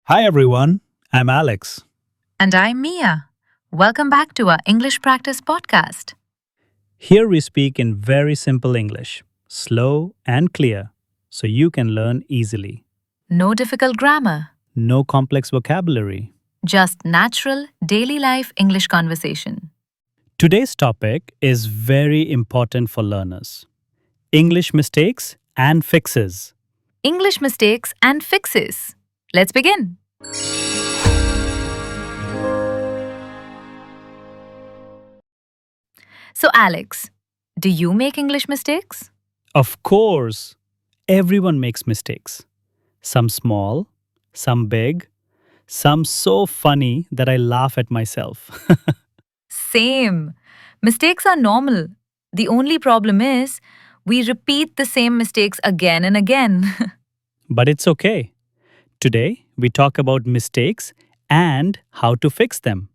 Hi everyone, I'm Alex. And I'm Mia. Welcome back to our English Practice Podcast. Here we speak in very simple English, slow and clear, so you can learn easily. No difficult grammar, No complex vocabulary. just natural, daily life English conversation. Today's topic is very important for learners English mistakes and fixes. English mistakes and fixes. Let's begin. So, Alex, do you make English mistakes? Of course, everyone makes mistakes. Some small, some big, some so funny that I laugh at myself. Same. Mistakes are normal. The only problem is we repeat the same mistakes again and again. But it's okay. Today, we talk about mistakes and how to fix them.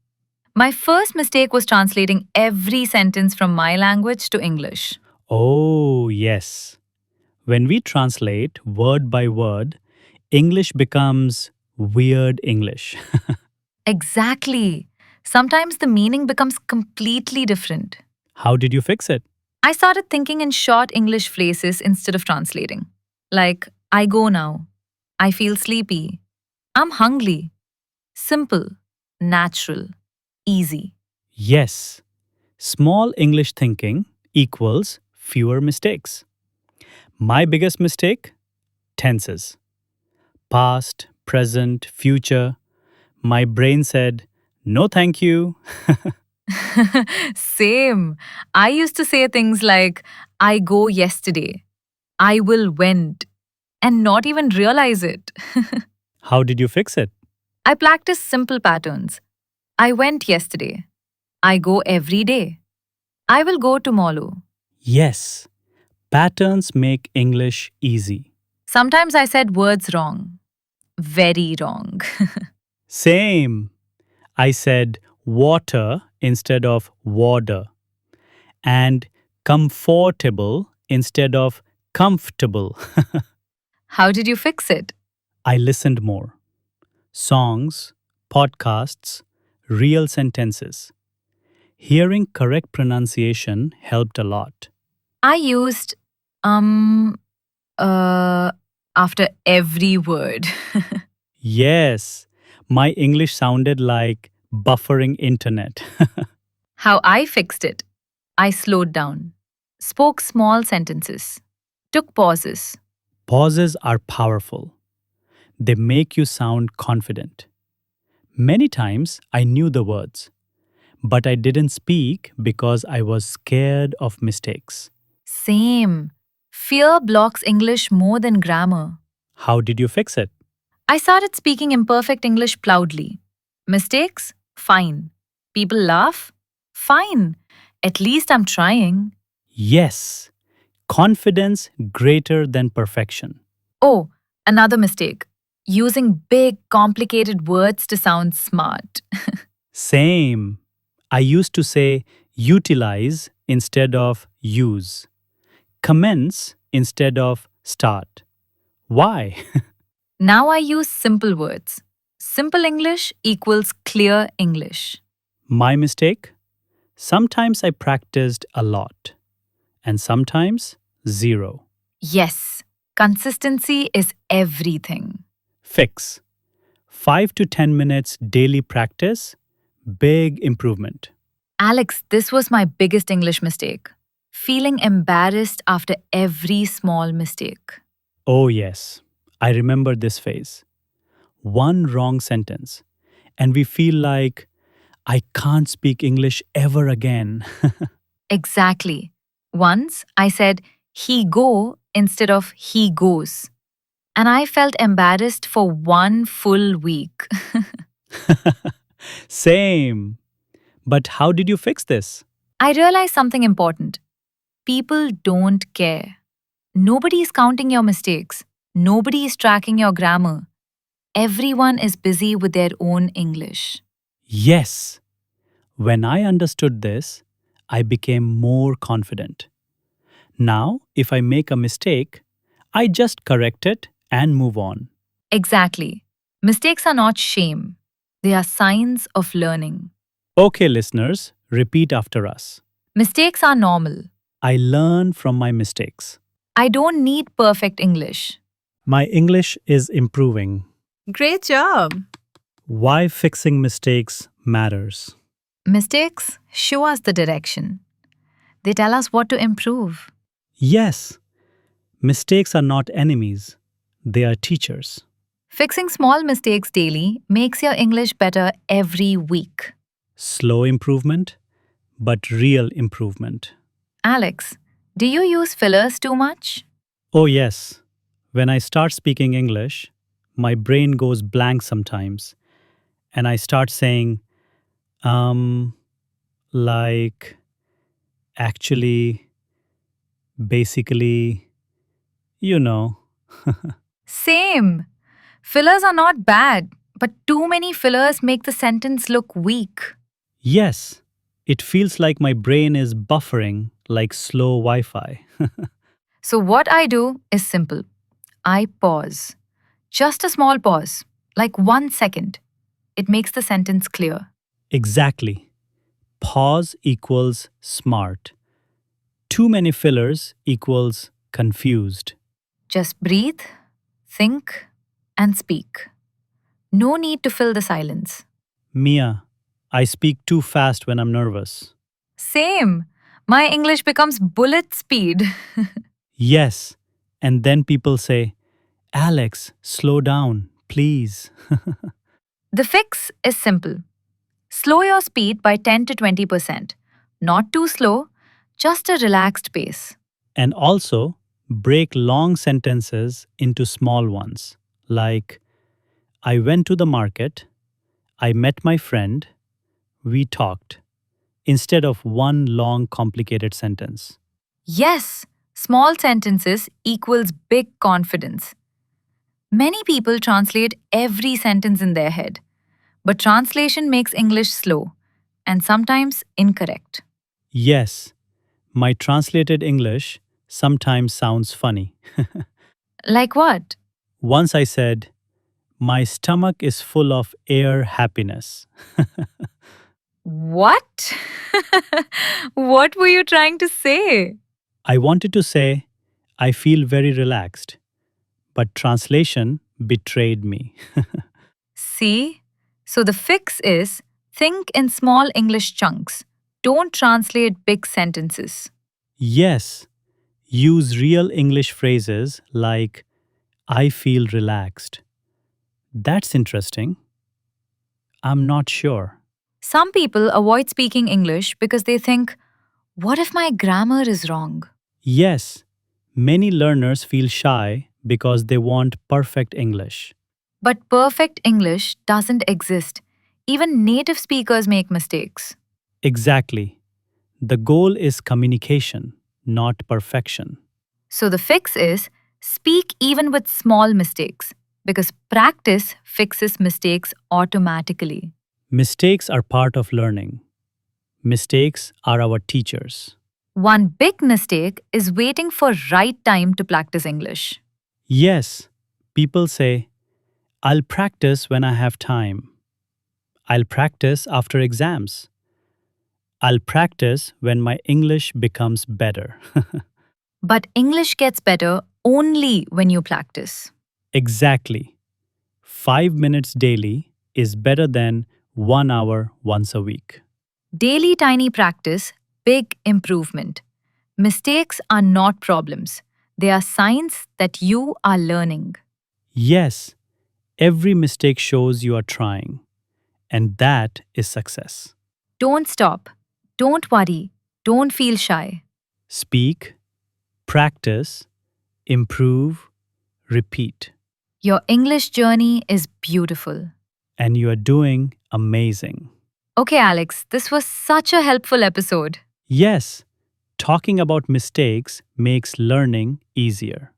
My first mistake was translating every sentence from my language to English. Oh, yes. When we translate word by word, English becomes weird English. Exactly. Sometimes the meaning becomes completely different. How did you fix it? I started thinking in short English phrases instead of translating. Like, I go now. I feel sleepy. I'm hungry. Simple, natural, easy. Yes. Small English thinking equals fewer mistakes. My biggest mistake? Tenses. Past, present, future. My brain said, no thank you. Same. I used to say things like, I go yesterday. I will went. And not even realize it. How did you fix it? I practice simple patterns. I went yesterday. I go every day. I will go tomorrow. Yes. Patterns make English easy. Sometimes I said words wrong. Very wrong. Same. I said water instead of water and comfortable instead of comfortable. How did you fix it? I listened more. Songs, podcasts, real sentences. Hearing correct pronunciation helped a lot. I used um uh after every word. Yes, my English sounded like buffering internet. How I fixed it. I slowed down. Spoke small sentences. Took pauses. Pauses are powerful. They make you sound confident. Many times I knew the words, but I didn't speak because I was scared of mistakes. Same. Fear blocks English more than grammar. How did you fix it? I started speaking imperfect English proudly. Mistakes? Fine. People laugh? Fine. At least I'm trying. Yes, confidence greater than perfection. Oh, another mistake. Using big, complicated words to sound smart. Same. I used to say utilize instead of use, commence instead of start. Why? Now I use simple words. Simple English equals clear English. My mistake? Sometimes I practiced a lot, and sometimes zero. Yes, consistency is everything. Fix 5 to 10 minutes daily practice, big improvement. Alex, this was my biggest English mistake. Feeling embarrassed after every small mistake. Oh, yes, I remember this phase. One wrong sentence, and we feel like I can't speak English ever again. Exactly. Once I said he go instead of he goes. And I felt embarrassed for one full week. Same. But how did you fix this? I realized something important. People don't care. Nobody is counting your mistakes. Nobody is tracking your grammar. Everyone is busy with their own English. Yes. When I understood this, I became more confident. Now, if I make a mistake, I just correct it and move on. Exactly. Mistakes are not shame, they are signs of learning. Okay, listeners, repeat after us. Mistakes are normal. I learn from my mistakes. I don't need perfect English. My English is improving. Great job! Why fixing mistakes matters. Mistakes show us the direction. They tell us what to improve. Yes, mistakes are not enemies, they are teachers. Fixing small mistakes daily makes your English better every week. Slow improvement, but real improvement. Alex, do you use fillers too much? Oh, yes. When I start speaking English, my brain goes blank sometimes, and I start saying, like, actually, basically, you know. Same. Fillers are not bad, but too many fillers make the sentence look weak. Yes, it feels like my brain is buffering like slow Wi Fi. So, what I do is simple. I pause. Just a small pause, like 1 second. It makes the sentence clear. Exactly. Pause equals smart. Too many fillers equals confused. Just breathe, think, and speak. No need to fill the silence. Mia, I speak too fast when I'm nervous. Same. My English becomes bullet speed. Yes, and then people say, Alex, slow down, please. The fix is simple. Slow your speed by 10 to 20%. Not too slow, just a relaxed pace. And also, break long sentences into small ones, like, I went to the market, I met my friend, we talked, instead of one long complicated sentence. Yes, small sentences equals big confidence. Many people translate every sentence in their head, but translation makes English slow and sometimes incorrect. Yes, my translated English sometimes sounds funny. Like what? Once I said, my stomach is full of air happiness. What? What were you trying to say? I wanted to say, I feel very relaxed, but translation betrayed me. See? So the fix is think in small English chunks. Don't translate big sentences. Yes, use real English phrases like, I feel relaxed. That's interesting. I'm not sure. Some people avoid speaking English because they think, what if my grammar is wrong? Yes, many learners feel shy because they want perfect English. But perfect English doesn't exist. Even native speakers make mistakes. Exactly. The goal is communication, not perfection. So the fix is speak even with small mistakes because practice fixes mistakes automatically. Mistakes are part of learning. Mistakes are our teachers. One big mistake is waiting for right time to practice English. Yes, people say, I'll practice when I have time. I'll practice after exams. I'll practice when my English becomes better. But English gets better only when you practice. Exactly. 5 minutes daily is better than 1 hour once a week. Daily tiny practice, big improvement. Mistakes are not problems. They are signs that you are learning. Yes, every mistake shows you are trying, and that is success. Don't stop. Don't worry. Don't feel shy. Speak, practice, improve, repeat, Your English journey is beautiful. and you are doing amazing. Okay, Alex, this was such a helpful episode. Yes, talking about mistakes makes learning easier.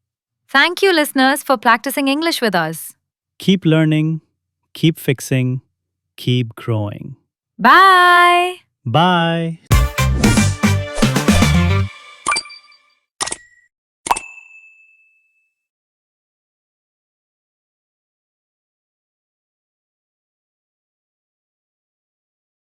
Thank you, listeners, for practicing English with us. Keep learning, keep fixing, keep growing. Bye. Bye.